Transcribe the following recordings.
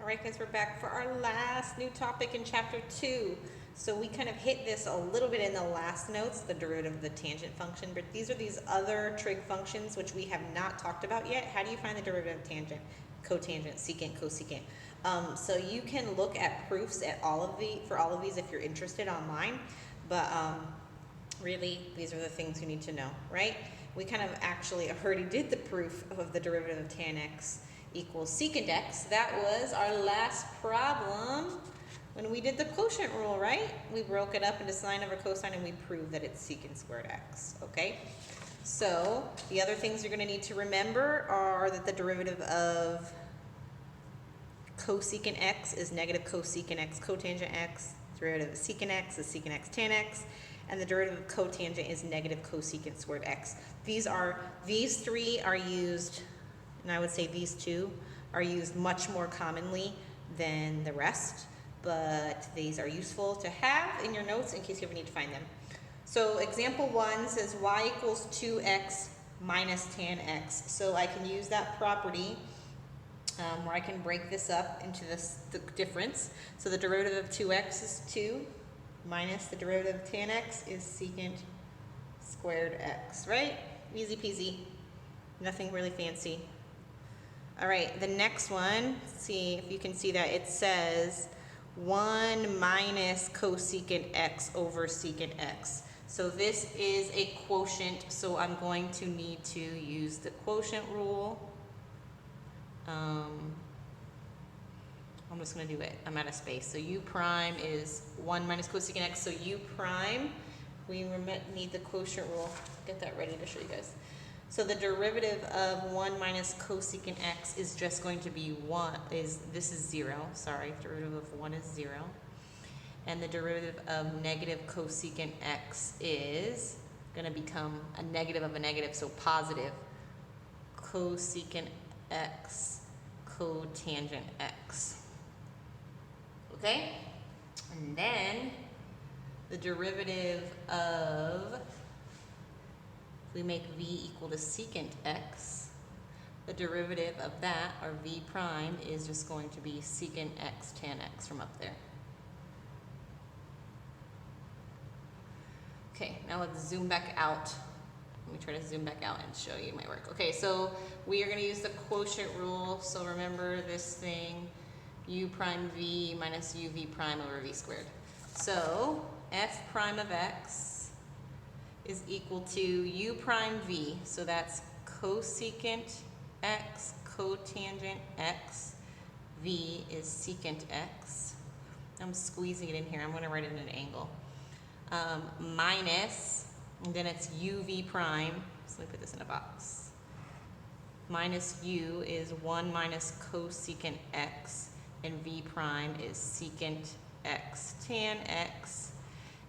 All right, guys, we're back for our last new topic in chapter 2. So we kind of hit this a little bit in the last notes, the derivative of the tangent function, but these are these other trig functions which we have not talked about yet. How do you find the derivative of tangent, cotangent, secant, cosecant? So you can look at proofs at for all of these if you're interested online, but really these are the things you need to know, right? We kind of actually already did the proof of the derivative of tan x equals secant x. That was our last problem when we did the quotient rule, right? We broke it up into sine over cosine and we proved that it's secant squared x, okay? So the other things you're going to need to remember are that the derivative of cosecant x is negative cosecant x cotangent x, the derivative of secant x is secant x tan x, and the derivative of cotangent is negative cosecant squared x. These three are used, and I would say these two are used much more commonly than the rest, but these are useful to have in your notes in case you ever need to find them. So example 1 says y equals 2x minus tan x. So I can use that property where I can break this up into the difference. So the derivative of 2x is 2 minus the derivative of tan x is secant squared x, right? Easy peasy, nothing really fancy. All right, the next one, see if you can see that, it says 1 minus cosecant x over secant x. So this is a quotient, so I'm going to need to use the quotient rule. I'm just going to do it. I'm out of space. So u prime is 1 minus cosecant x. So u prime, we need the quotient rule. Get that ready to show you guys. So the derivative of 1 minus cosecant x is just going to be this is 0. Sorry, derivative of 1 is 0. And the derivative of negative cosecant x is going to become a negative of a negative, so positive cosecant x cotangent x. Okay? And then the derivative of, we make v equal to secant x, the derivative of that, or v prime, is just going to be secant x tan x from up there. Okay, now let's zoom back out. Let me try to zoom back out and show you my work. Okay, so we are going to use the quotient rule. So remember this thing, u prime v minus uv prime over v squared. So f prime of x is equal to u prime v. So that's cosecant x cotangent x. V is secant x. I'm squeezing it in here. I'm going to write it in an angle. Minus, and then it's uv prime. So let me put this in a box. Minus u is 1 minus cosecant x, and v prime is secant x tan x.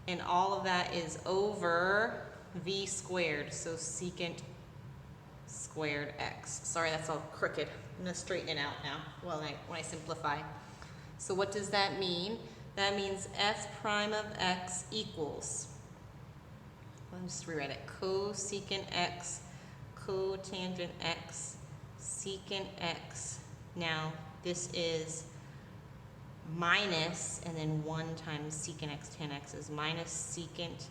And all of that is over v squared, so secant squared x. Sorry, that's all crooked. I'm going to straighten it out now when I simplify. So what does that mean? That means f prime of x equals, let me just rewrite it, cosecant x cotangent x secant x. Now this is minus, and then 1 times secant x tan x is minus secant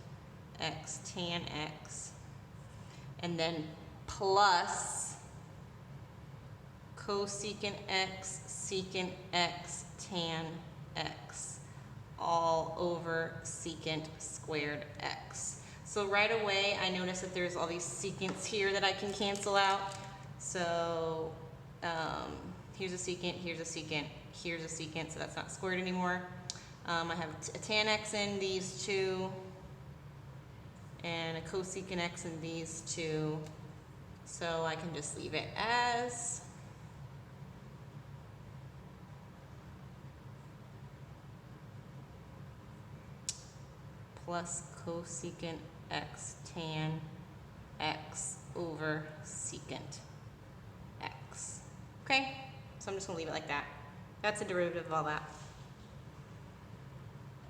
x tan x, and then plus cosecant x secant x tan x, all over secant squared x. So right away I notice that there's all these secants here that I can cancel out. So here's a secant, here's a secant, here's a secant, so that's not squared anymore. I have a tan x in these two, and a cosecant x in these two, so I can just leave it as plus cosecant x tan x over secant x. Okay, so I'm just going to leave it like that. That's the derivative of all that.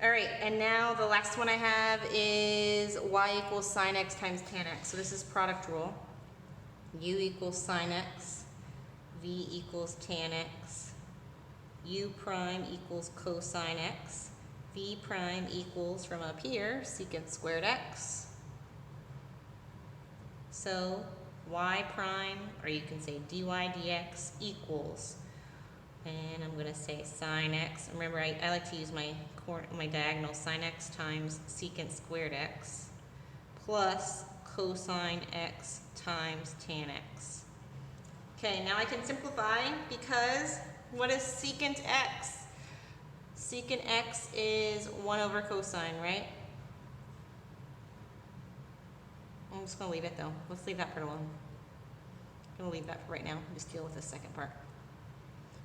All right, and now the last one I have is y equals sine x times tan x. So this is product rule. U equals sine x, v equals tan x, u prime equals cosine x. V prime equals, from up here, secant squared x. So y prime, or you can say dy dx equals, and I'm going to say sine x. Remember, I like to use my diagonal, sine x times secant squared x plus cosine x times tan x. Okay, now I can simplify because what is secant x? Secant x is 1 over cosine, right? I'm just going to leave it though. Let's leave that part alone. I'm going to leave that for right now. Just deal with the second part.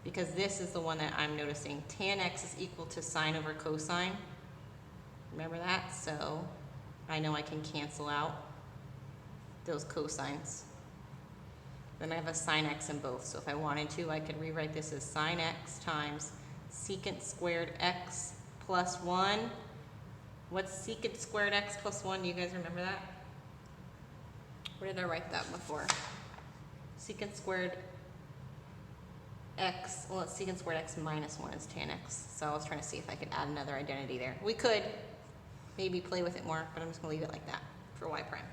Because this is the one that I'm noticing. Tan x is equal to sine over cosine. Remember that? So I know I can cancel out those cosines. Then I have a sine x in both. So if I wanted to, I could rewrite this as sine x times secant squared x plus 1. What's secant squared x plus 1? Do you guys remember that? Where did I write that before? Secant squared x, well, it's secant squared x minus 1 is tan x. So I was trying to see if I could add another identity there. We could maybe play with it more, but I'm just going to leave it like that for y prime.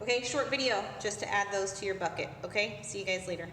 Okay, short video just to add those to your bucket. Okay, see you guys later.